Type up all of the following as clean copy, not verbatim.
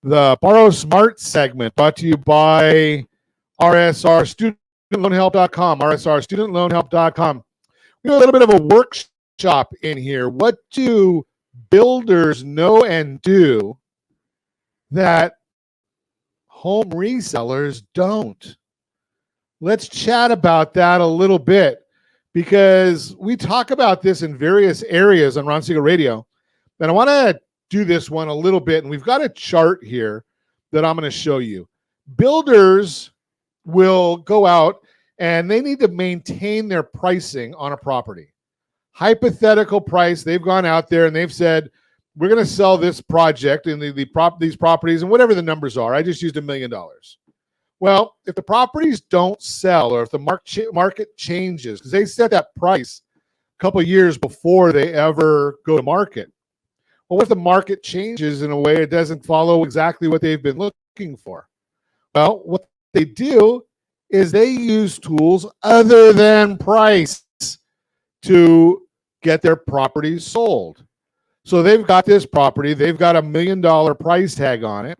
The Borrow Smart segment brought to you by RSR StudentLoanHelp.com. RSR StudentLoanHelp.com. We have a little bit of a workshop in here. What do builders know and do that home resellers don't? Let's chat about that a little bit because we talk about this in various areas on Ron Siegel Radio. And I want to do this one a little bit. And we've got a chart here that I'm going to show you. Builders will go out and they need to maintain their pricing on a property. Hypothetical price, they've gone out there and they've said, we're going to sell this project in these properties and whatever the numbers are. I just used $1 million. Well, if the properties don't sell or if the market changes, because they set that price a couple of years before they ever go to market. Well, what if the market changes in a way it doesn't follow exactly what they've been looking for? Well, what they do is they use tools other than price to get their properties sold. So they've got this property, they've got $1 million price tag on it.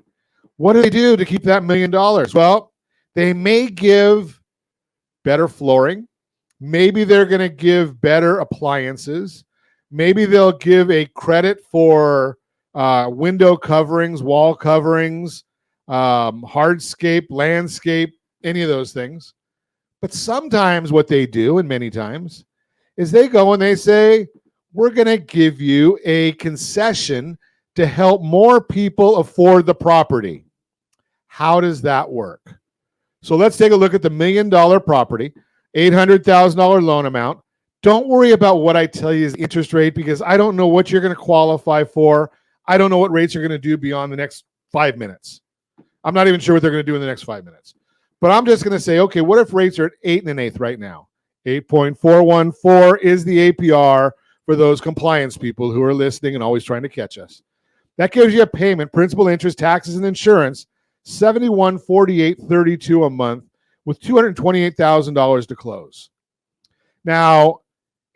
What do they do to keep that $1 million? Well, they may give better flooring. Maybe they're going to give better appliances. Maybe they'll give a credit for window coverings, wall coverings, hardscape, landscape, any of those things. But sometimes what they do, and many times, is they go and they say, we're going to give you a concession to help more people afford the property. How does that work? So let's take a look at the $1 million property, $800,000 loan amount. Don't worry about what I tell you is the interest rate because I don't know what you're going to qualify for. I don't know what rates are going to do beyond the next 5 minutes. I'm not even sure what they're going to do in the next 5 minutes. But I'm just going to say, okay, what if rates are at 8 1/8 right now? 8.414 is the APR for those compliance people who are listening and always trying to catch us. That gives you a payment, principal, interest, taxes, and insurance, $71.48.32 a month with $228,000 to close. Now,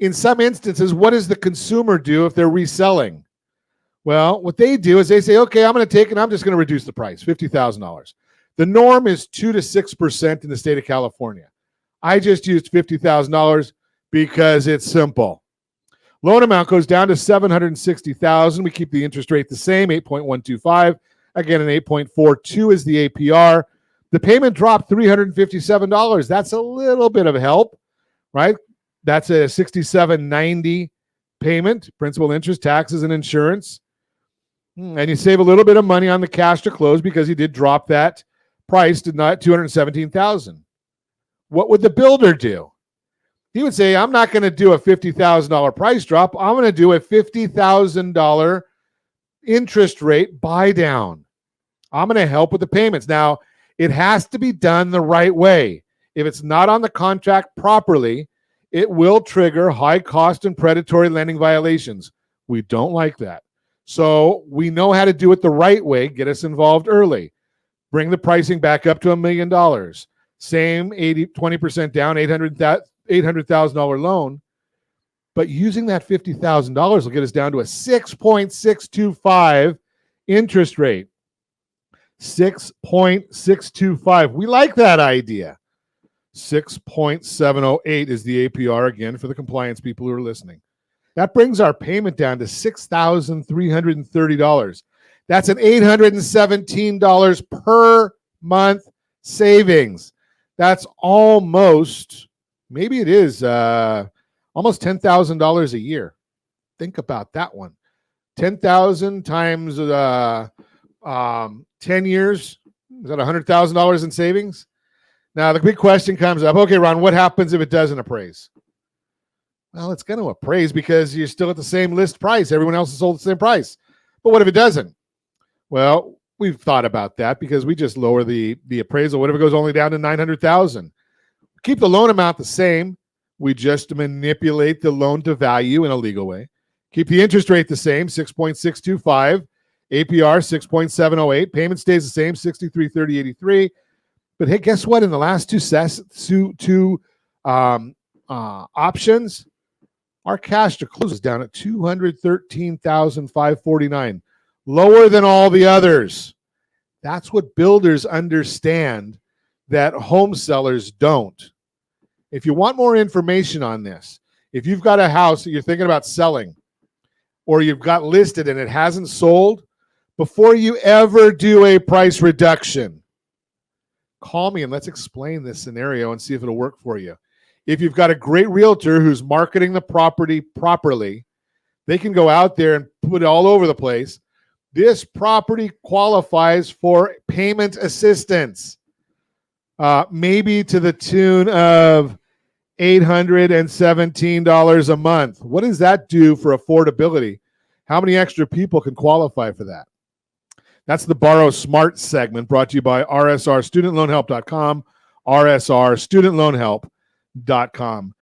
in some instances, what does the consumer do if they're reselling? Well, what they do is they say, okay, I'm going to take it. I'm just going to reduce the price, $50,000. The norm is 2 to 6% in the state of California. I just used $50,000 because it's simple. Loan amount goes down to $760,000. We keep the interest rate the same, 8.125. Again, an 8.42 is the APR. The payment dropped $357. That's a little bit of help, right? That's a $67.90 payment, principal, interest, taxes, and insurance. And you save a little bit of money on the cash to close because he did drop that price to $217,000. What would the builder do? He would say, I'm not going to do a $50,000 price drop. I'm going to do a $50,000 interest rate buy down. I'm going to help with the payments. Now, it has to be done the right way. If it's not on the contract properly, it will trigger high cost and predatory lending violations. We don't like that. So we know how to do it the right way. Get us involved early. Bring the pricing back up to $1 million. Same 20% down, $800,000 loan. But using that $50,000 will get us down to a 6.625 interest rate. 6.625. We like that idea. 6.708 is the APR again for the compliance people who are listening. That brings our payment down to $6,330. That's an $817 per month savings. That's almost, maybe it is almost $10,000 a year. Think about that one. 10,000 times 10 years, is that $100,000 in savings? Now, the big question comes up, okay, Ron, what happens if it doesn't appraise? Well, it's going to appraise because you're still at the same list price. Everyone else is sold at the same price. But what if it doesn't? Well, we've thought about that because we just lower the appraisal. What if it goes only down to $900,000? Keep the loan amount the same. We just manipulate the loan to value in a legal way. Keep the interest rate the same, 6.625. APR, 6.708. Payment stays the same, $63.30.83. But hey, guess what? In the last two options, our cash to close is down at $213,549, lower than all the others. That's what builders understand that home sellers don't. If you want more information on this, if you've got a house that you're thinking about selling or you've got listed and it hasn't sold, before you ever do a price reduction, call me and let's explain this scenario and see if it'll work for you. If you've got a great realtor who's marketing the property properly, they can go out there and put it all over the place. This property qualifies for payment assistance, maybe to the tune of $817 a month. What does that do for affordability? How many extra people can qualify for that? That's the Borrow Smart segment brought to you by RSRStudentLoanHelp.com, RSRStudentLoanHelp.com.